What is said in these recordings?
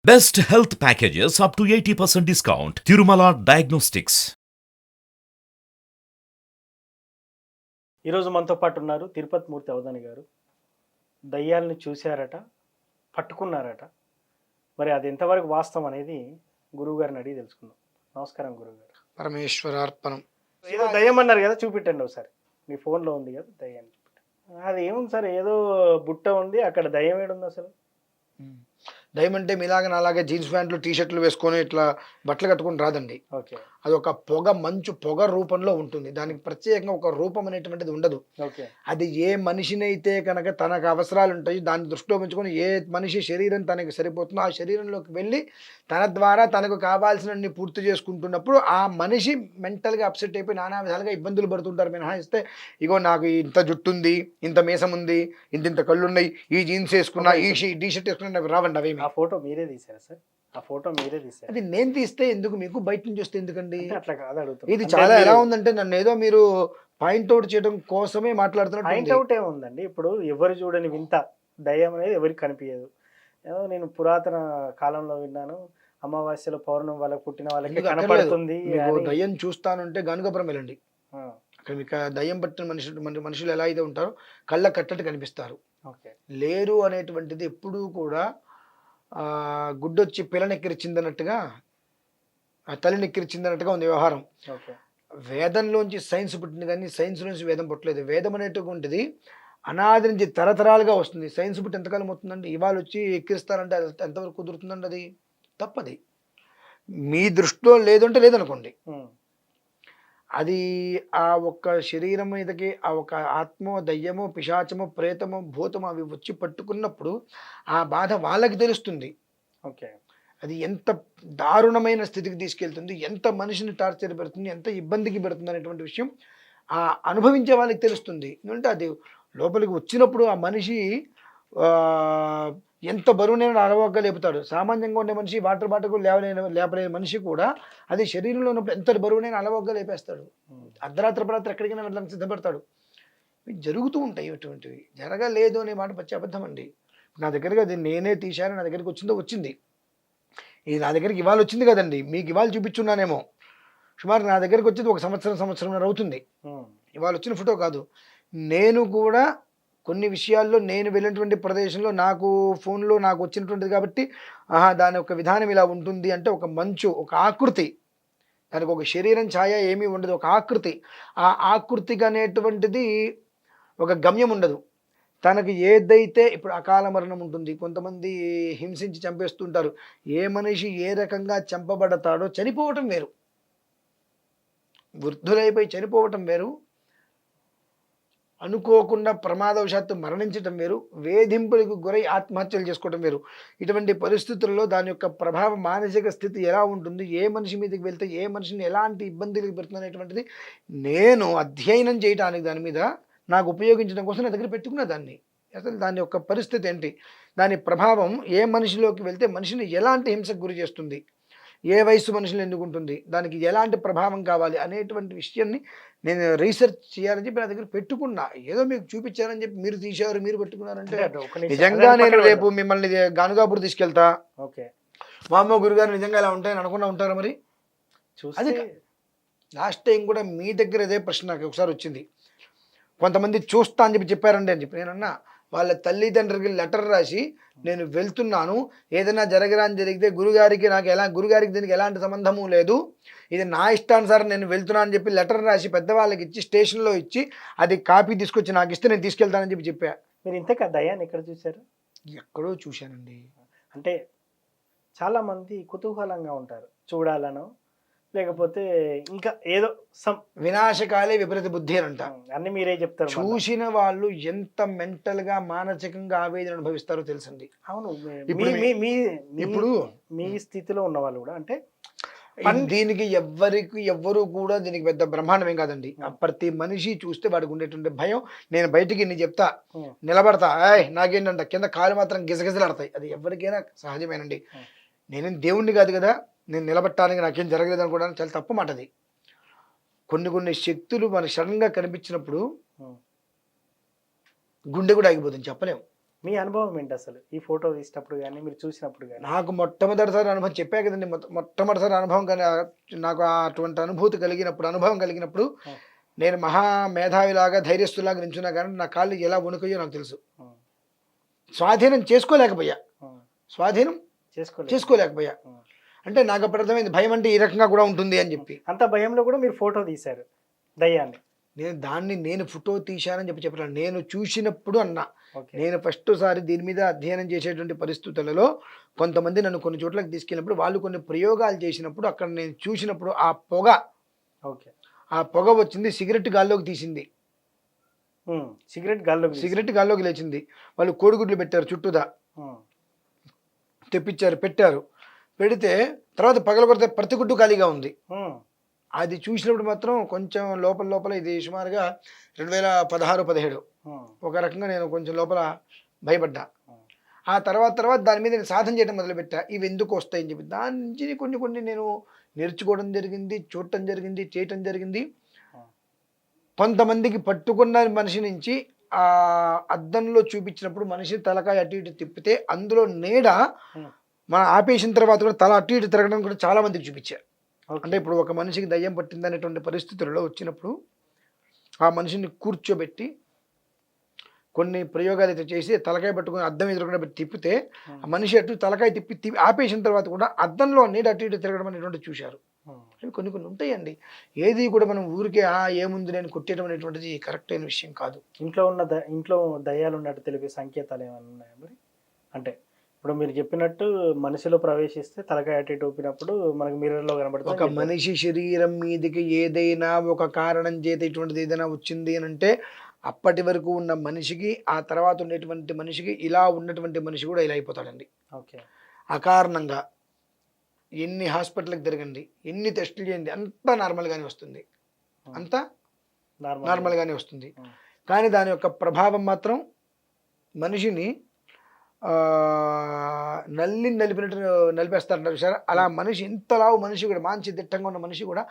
Best health packages up to 80% discount. Tirumala Diagnostics. ఈరోజు మనతో పాటు ఉన్నారు తిరుపతి మూర్తి అవధాని గారు. దయ్యాలను చూశారట, పట్టుకున్నారట. మరి అది ఎంతవరకు వాస్తవం అనేది గురువుగారిని అడిగి తెలుసుకుందాం. నమస్కారం గురువుగారు. పరమేశ్వరార్పణం. ఏదో దయ్యం అన్నారు కదా, చూపెట్టండి ఒకసారి. మీ ఫోన్లో ఉంది కదా దయ్యాన్ని చూపెట్టండి. అది ఏముంది సార్, ఏదో బుట్ట ఉంది, అక్కడ దయ్యం ఏడుంది అసలు? దయ్యం అంటే మీలాగా నాలాగా జీన్స్ ప్యాంట్లు టీషర్ట్లు వేసుకొని ఇట్లా బట్టలు కట్టుకొని రాదండి. ఓకే అది ఒక మంచు పొగ రూపంలో ఉంటుంది. దానికి ప్రత్యేకంగా ఒక రూపం అనేటువంటిది ఉండదు. ఓకే అది ఏ మనిషినైతే కనుక తనకు అవసరాలు ఉంటాయి దాన్ని దృష్టిలో ఉంచుకొని ఏ మనిషి శరీరం తనకి సరిపోతుందో ఆ శరీరంలోకి వెళ్ళి తన ద్వారా తనకు కావాల్సినన్ని పూర్తి చేసుకుంటున్నప్పుడు ఆ మనిషి మెంటల్గా అప్సెట్ అయిపోయి నానా విధాలుగా ఇబ్బందులు పడుతుంటారు. మినహాయిస్తే ఇగో నాకు ఇంత జుట్టు ఉంది, ఇంత మీసం ఉంది, ఇంత కళ్ళు ఉన్నాయి, ఈ జీన్స్ వేసుకున్నా, ఈ టీ షర్ట్ వేసుకున్నా నాకు రావండి అవి. ఆ ఫోటో మీరే తీసారా సార్? ఆ ఫోటో మీరే తీసారు? అది నేను తీస్తే ఎందుకు, మీకు బయట నుంచి వస్తే ఎందుకండి? అట్లా కాదు అడుగుతాను. ఇది చాలా ఎలా ఉందంటే నన్ను ఏదో మీరు పాయింట్అవుట్ చేయడం కోసమే మాట్లాడుతున్నట్టు. పాయింట్అవుట్ ఏముందండి, ఇప్పుడు ఎవరు చూడని వింత దయ్యం అనేది ఎవరికి కనిపించదు. ఏదో నేను పురాతన కాలంలో విన్నాను, అమావాస్యలో పౌర్ణమి వాళ్ళకి పుట్టిన వాళ్ళకి కనపడుతుంది. దయ్యం చూస్తానంటే గనుగపురం వెళ్ళండి. అక్కడ మీకు దయ్యం పట్టిన మనుషులు ఎలా అయితే ఉంటారో కళ్ళ కట్టట్టు కనిపిస్తారు. లేరు అనేటువంటిది ఎప్పుడూ కూడా గుడ్డొచ్చి పిల్లనెక్కిరిచింది అన్నట్టుగా, ఆ తల్లిని ఎక్కిరిచింది ఉంది వ్యవహారం. వేదంలోంచి సైన్స్ పుట్టింది కానీ సైన్స్ నుంచి వేదం పుట్టలేదు. వేదం అనేటువంటిది అనాది నుంచి తరతరాలుగా వస్తుంది. సైన్స్ పుట్టి ఎంతకాలం అవుతుందండి? ఇవాళ వచ్చి ఎక్కిరిస్తారంటే అది ఎంతవరకు కుదురుతుందండి? అది తప్పది. మీ దృష్టిలో లేదు అంటే లేదనుకోండి. అది ఆ ఒక్క శరీరం మీదకి ఆ ఒక ఆత్మో దయ్యమో పిశాచమో ప్రేతమో భూతమో అవి వచ్చి పట్టుకున్నప్పుడు ఆ బాధ వాళ్ళకి తెలుస్తుంది. ఓకే అది ఎంత దారుణమైన స్థితికి తీసుకెళ్తుంది, ఎంత మనిషిని టార్చర్ పెడుతుంది, ఎంత ఇబ్బందికి పెడుతుంది అనేటువంటి విషయం ఆ అనుభవించే వాళ్ళకి తెలుస్తుంది. ఎందుకంటే అది లోపలికి వచ్చినప్పుడు ఆ మనిషి ఎంత బరువునైనా అలవగ్గా లేపుతాడు. సామాన్యంగా ఉండే మనిషి వాటర్ బాటిల్ లేపలేని మనిషి కూడా అది శరీరంలో ఉన్నప్పుడు ఎంత బరువునైనా అలవగ్గా లేపేస్తాడు. అర్ధరాత్రి ఎక్కడికైనా వెళ్ళడానికి సిద్ధపడతాడు. ఇవి జరుగుతూ ఉంటాయి. అటువంటివి జరగలేదు అనే మాట పచ్చి అబద్ధం అండి. నా దగ్గరికి అది నేనే తీశాను, నా దగ్గరికి వచ్చింది. ఇది నా దగ్గరికి ఇవాళ వచ్చింది కదండి, మీకు ఇవాళ చూపించున్నానేమో. సుమారు నా దగ్గరికి వచ్చేది ఒక సంవత్సరం అవుతుంది. ఇవాళ వచ్చిన ఫోటో కాదు. నేను కూడా కొన్ని విషయాల్లో నేను వెళ్ళినటువంటి ప్రదేశంలో నాకు ఫోన్లో నాకు వచ్చినటువంటిది కాబట్టి దాని ఒక విధానం ఇలా ఉంటుంది అంటే ఒక మంచు, ఒక ఆకృతి, దానికి ఒక శరీరం ఛాయ ఏమీ ఉండదు, ఒక ఆకృతి. ఆ ఆకృతికి అనేటువంటిది ఒక గమ్యం ఉండదు. తనకి ఏదైతే ఇప్పుడు అకాల మరణం ఉంటుంది, కొంతమంది హింసించి చంపేస్తుంటారు. ఏ మనిషి ఏ రకంగా చంపబడతాడో చనిపోవటం వేరు, వృద్ధులైపోయి చనిపోవటం వేరు, అనుకోకుండా ప్రమాదవశాత్తు మరణించటం వేరు, వేధింపులకు గురై ఆత్మహత్యలు చేసుకోవటం వేరు. ఇటువంటి పరిస్థితుల్లో దాని యొక్క ప్రభావం, మానసిక స్థితి ఎలా ఉంటుంది, ఏ మనిషి మీదకి వెళ్తే ఏ మనిషిని ఎలాంటి ఇబ్బందులకు పెడుతుంది అనేటువంటిది నేను అధ్యయనం చేయడానికి దాని మీద నాకు ఉపయోగించడం కోసం నా దగ్గర పెట్టుకున్న దాన్ని. అసలు దాని యొక్క పరిస్థితి ఏంటి, దాని ప్రభావం ఏ మనిషిలోకి వెళ్తే మనిషిని ఎలాంటి హింసకు గురి చేస్తుంది, ఏ వయసు మనుషులు ఎందుకు ఉంటుంది, దానికి ఎలాంటి ప్రభావం కావాలి అనేటువంటి విషయాన్ని నేను రీసెర్చ్ చేయాలని చెప్పి నా దగ్గర పెట్టుకున్నా. ఏదో మీకు చూపించారని చెప్పి మీరు తీశారు, మీరు పెట్టుకున్నారంటే నిజంగా నేను రేపు మిమ్మల్ని గానుగాపూర్ తీసుకెళ్తా, వామ్మో గురుగారు నిజంగా ఇలా ఉంటాయని అనుకున్నా ఉంటారా? మరి అది లాస్ట్ టైం కూడా మీ దగ్గర అదే ప్రశ్న నాకు ఒకసారి వచ్చింది. కొంతమంది చూస్తా అని చెప్పారండి అని చెప్పి నేనన్నా, వాళ్ళ తల్లిదండ్రులకి లెటర్ రాసి నేను వెళ్తున్నాను, ఏదైనా జరిగితే గురుగారికి దీనికి ఎలాంటి సంబంధము లేదు, ఇది నా ఇష్టానుసారం నేను వెళ్తున్నా అని చెప్పి లెటర్ రాసి పెద్దవాళ్ళకి ఇచ్చి స్టేషన్లో ఇచ్చి అది కాపీ తీసుకొచ్చి నాకు ఇస్తే నేను తీసుకెళ్తానని చెప్పా. మీరు ఇంతకా దయ్యాన్ని ఎక్కడ చూశారు? ఎక్కడో చూశానండి. అంటే చాలామంది కుతూహలంగా ఉంటారు, చూడాలను, లేకపోతే ఇంకా ఏదో వినాశకాలే విపరీత బుద్ధి అని అంట. అన్ని మీరే చెప్తారు. చూసిన వాళ్ళు ఎంత మెంటల్గా మానసికంగా ఆవేదన అనుభవిస్తారో తెలుసండి. అవును, ఇప్పుడు మీ స్థితిలో ఉన్న వాళ్ళు కూడా అంటే దీనికి ఎవ్వరు కూడా దీనికి పెద్ద బ్రహ్మాండం ఏం కాదండి. ప్రతి మనిషి చూస్తే వాడికి ఉండేటువంటి భయం. నేను బయటికి నీ చెప్తా, నిలబడతా, నాకేంటంట కింద కాలు మాత్రం గిజగిజలాడతాయి. అది ఎవరికైనా సహజమేనండి. నేనేం దేవుణ్ణి కాదు కదా, నేను నిలబెట్టడానికి నాకేం జరగలేదు అనుకోవడానికి చాలా తప్పు మాట అది. కొన్ని శక్తులు మనకు సడన్గా కనిపించినప్పుడు గుండె కూడా ఆగిపోతుంది, చెప్పలేము. మీ అనుభవం ఏంటి అసలు ఈ ఫోటో తీసినప్పుడు కానీ మీరు చూసినప్పుడు కానీ? నాకు మొట్టమొదటిసారి అనుభవం చెప్పా కదండి, మొట్టమొదటిసారి అనుభవం కానీ నాకు అటువంటి అనుభూతి కలిగినప్పుడు, అనుభవం కలిగినప్పుడు ఆ. నేను మహా మేధావిలాగా ధైర్యస్తులాగా నించున్నా కానీ నా కాళ్ళు ఎలా వణుకుయో నాకు తెలుసు. ఆ, స్వాధీనం చేసుకోలేకపోయా, ఆ, స్వాధీనం చేసుకోలేదు. చేసుకోలేకపోయా. ఆ. అంటే నాకు అప్పుడు అర్థమైంది భయం అంటే ఈ రకంగా కూడా ఉంటుంది అని చెప్పి. అంత భయంలో కూడా మీరు ఫోటో తీశారు దయ్యాన్ని. నేను ఫోటో తీశానని చెప్పాను. నేను చూసినప్పుడు అన్నా, ఓకే. నేను ఫస్ట్ సారి దీని మీద అధ్యయనం చేసేటువంటి పరిస్థితులలో కొంతమంది నన్ను కొన్ని చోట్లకి తీసుకెళ్ళినప్పుడు వాళ్ళు కొన్ని ప్రయోగాలు చేసినప్పుడు అక్కడ నేను చూసినప్పుడు ఓకే. ఆ పొగ వచ్చింది, సిగరెట్ గాల్లోకి తీసింది, సిగరెట్ గాల్లో సిగరెట్ గాల్లోకి లేచింది. వాళ్ళు కోడిగుడ్లు పెట్టారు చుట్టూదా, తెప్పించారు, పెట్టారు. పెడితే తర్వాత పగలగొడితే ప్రతి గుడ్డు ఖాళీగా ఉంది. అది చూసినప్పుడు మాత్రం కొంచెం లోపల ఇది సుమారుగా 2016-17 ఒక రకంగా నేను కొంచెం లోపల భయపడ్డా. ఆ తర్వాత దాని మీద నేను సాధన చేయడం మొదలుపెట్టా, ఇవి ఎందుకు వస్తాయని చెప్పి. దాని నుంచి కొన్ని నేను నేర్చుకోవడం జరిగింది, చూడటం జరిగింది, చేయటం జరిగింది. కొంతమందికి పట్టుకున్న మనిషి నుంచి ఆ అద్దంలో చూపించినప్పుడు మనిషి తలకాయ అటు ఇటు తిప్పితే అందులో నీడ మనం ఆపేసిన తర్వాత కూడా తల అటు ఇటు తిరగడం కూడా చాలా మందికి చూపించారు. అంటే ఇప్పుడు ఒక మనిషికి దయ్యం పట్టిందనేటువంటి పరిస్థితులలో వచ్చినప్పుడు ఆ మనిషిని కూర్చోబెట్టి కొన్ని ప్రయోగాలు అయితే చేసి తలకాయ పట్టుకుని అద్దం ఎదురుకుండా పెట్టి తిప్పితే ఆ మనిషి అటు తలకాయ తిప్పి ఆపేసిన తర్వాత కూడా అద్దంలో నీడ అటు ఇటు తిరగడం అనేటువంటి చూశారు. అవి కొన్ని ఉంటాయండి. ఏది కూడా మనం ఊరికే ఏముంది నేను కొట్టేయడం అనేటువంటిది కరెక్ట్ అయిన విషయం కాదు. ఇంట్లో దయ్యాలు ఉన్నట్టు తెలిపే సంకేతాలు ఏమైనా ఉన్నాయా మరి? అంటే ఇప్పుడు మీరు చెప్పినట్టు మనిషిలో ప్రవేశిస్తే తలకాయ అటు ఇటు ఊపినప్పుడు మనకు మిర్రర్లో కనబడుతుంది. ఒక మనిషి శరీరం మీదకి ఏదైనా ఒక కారణం చేత ఇటువంటిది ఏదైనా వచ్చింది అని అంటే అప్పటి వరకు ఉన్న మనిషికి ఆ తర్వాత ఉండేటువంటి మనిషికి ఇలా ఉన్నటువంటి మనిషి కూడా ఇలా అయిపోతాడండి. ఓకే. అకారణంగా ఎన్ని హాస్పిటల్కి తిరగండి, ఎన్ని టెస్టులు చేయండి, అంతా నార్మల్గానే వస్తుంది, అంతా నార్మల్గానే వస్తుంది. కానీ దాని యొక్క ప్రభావం మాత్రం మనిషిని నలిపినట్టు నలిపేస్తారంటారు సార్. అలా మనిషి ఇంతలావు మనిషి కూడా మంచి దిట్టంగా ఉన్న మనిషి కూడా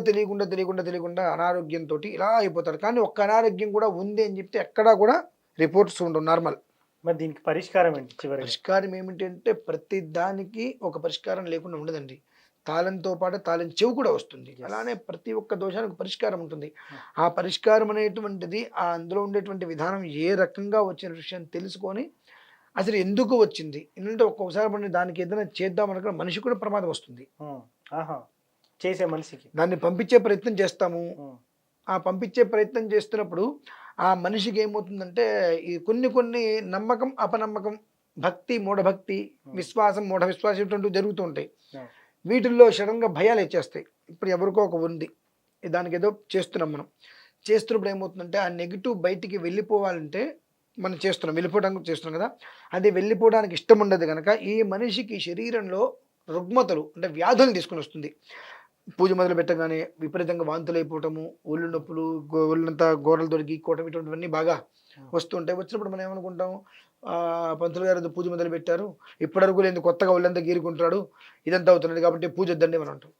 తెలియకుండా అనారోగ్యంతో ఇలా అయిపోతాడు. కానీ ఒక్క అనారోగ్యం కూడా ఉంది అని చెప్తే ఎక్కడా కూడా రిపోర్ట్స్ ఉండవు, నార్మల్. మరి దీనికి పరిష్కారం ఏంటి? పరిష్కారం ఏమిటంటే ప్రతి దానికి ఒక పరిష్కారం లేకుండా ఉండదండి. తాళంతో పాటు తాళం చెవు కూడా వస్తుంది. అలానే ప్రతి ఒక్క దోషానికి పరిష్కారం ఉంటుంది. ఆ పరిష్కారం అనేటువంటిది అందులో ఉండేటువంటి విధానం ఏ రకంగా వచ్చిన విషయం తెలుసుకొని అసలు ఎందుకు వచ్చింది ఎందుకంటే ఒక్కొక్కసారి మనం దానికి ఏదైనా చేద్దామనుకున్న మనిషి కూడా ప్రమాదం వస్తుంది. చేసే మనిషికి దాన్ని పంపించే ప్రయత్నం చేస్తాము. ఆ పంపించే ప్రయత్నం చేస్తున్నప్పుడు ఆ మనిషికి ఏమవుతుందంటే ఈ కొన్ని నమ్మకం, అపనమ్మకం, భక్తి, మూఢభక్తి, విశ్వాసం, మూఢ విశ్వాసం ఇటువంటివి జరుగుతూ ఉంటాయి. వీటిల్లో సడన్గా భయాలు వచ్చేస్తాయి. ఇప్పుడు ఎవరికో ఒక ఉంది, దానికి ఏదో చేస్తున్నాం, మనం చేస్తున్నప్పుడు ఏమవుతుందంటే ఆ నెగిటివ్ బయటికి వెళ్ళిపోవాలంటే మనం వెళ్ళిపోవడానికి చేస్తున్నాం కదా, అది వెళ్ళిపోవడానికి ఇష్టం ఉండదు కనుక ఈ మనిషికి శరీరంలో రుగ్మతలు అంటే వ్యాధులు తీసుకుని వస్తుంది. పూజ మొదలు పెట్టగానే విపరీతంగా వాంతులు అయిపోవటము, ఒళ్ళు నొప్పులు, ఒళ్ళంతా గోడలు దొరికి గీక్కోవటం, ఇటువంటివన్నీ బాగా వస్తుంటాయి. వచ్చినప్పుడు మనం ఏమనుకుంటాం, పంతులు గారు పూజ మొదలు పెట్టారు, ఇప్పటివరకు లేదు కొత్తగా ఒళ్ళంతా గీరుకుంటాడు, ఇదంతా అవుతున్నాడు కాబట్టి పూజ వద్దండి మనం అంటాం.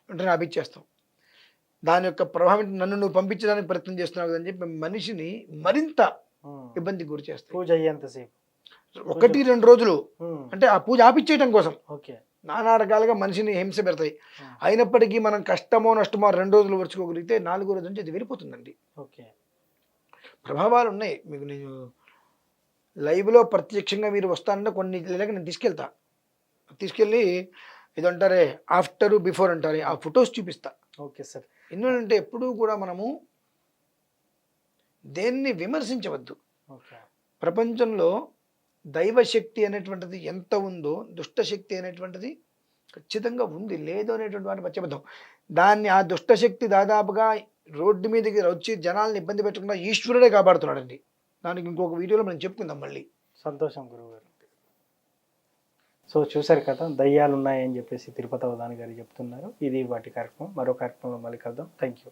అంటే ఆపిచ్చేస్తాం. దాని యొక్క ప్రభావం నన్ను నువ్వు పంపించడానికి ప్రయత్నం చేస్తున్నావు కదని చెప్పి మనిషిని మరింత ఇబ్బందికి గురి చేస్తాయి. పూజ అయ్యేంతసేపు 1-2 రోజులు అంటే ఆ పూజ ఆపిచ్చేయటం కోసం ఓకే నానా రకాలుగా మనిషిని హింస పెడతాయి. అయినప్పటికీ మనం కష్టమో నష్టమో 2 రోజులు వరుచుకోగలిగితే 4వ రోజు నుంచి అది వెళ్ళిపోతుందండి. ఓకే. ప్రభావాలు ఉన్నాయి. మీకు నేను లైవ్లో ప్రత్యక్షంగా మీరు వస్తానంటే కొన్ని ఇళ్ళకి నేను తీసుకెళ్ళి ఇది అంటారే ఆఫ్టర్ బిఫోర్ అంటారే ఆ ఫొటోస్ చూపిస్తా. Okay sir. ఎందుకంటే ఎప్పుడూ కూడా మనము దేన్ని విమర్శించవద్దు. ప్రపంచంలో దైవశక్తి అనేటువంటిది ఎంత ఉందో దుష్టశక్తి అనేటువంటిది ఖచ్చితంగా ఉంది, లేదు అనేటువంటి వాటిని మర్చిపోద్దాం. దాన్ని ఆ దుష్టశక్తి దాదాపుగా రోడ్డు మీదకి వచ్చి జనాలను ఇబ్బంది పెట్టకుండా ఈశ్వరుడే కాపాడుతున్నాడండి. దానికి ఇంకొక వీడియోలో మనం చెప్పుకుందాం మళ్ళీ. సంతోషం గురువుగారు. సో చూశారు కదా, దయ్యాలు ఉన్నాయని చెప్పేసి తిరుపతి అవధాని గారు చెప్తున్నారు. ఇది వాటి కార్యక్రమం. మరో కార్యక్రమంలో మళ్ళీ కలుద్దాం. Thank you.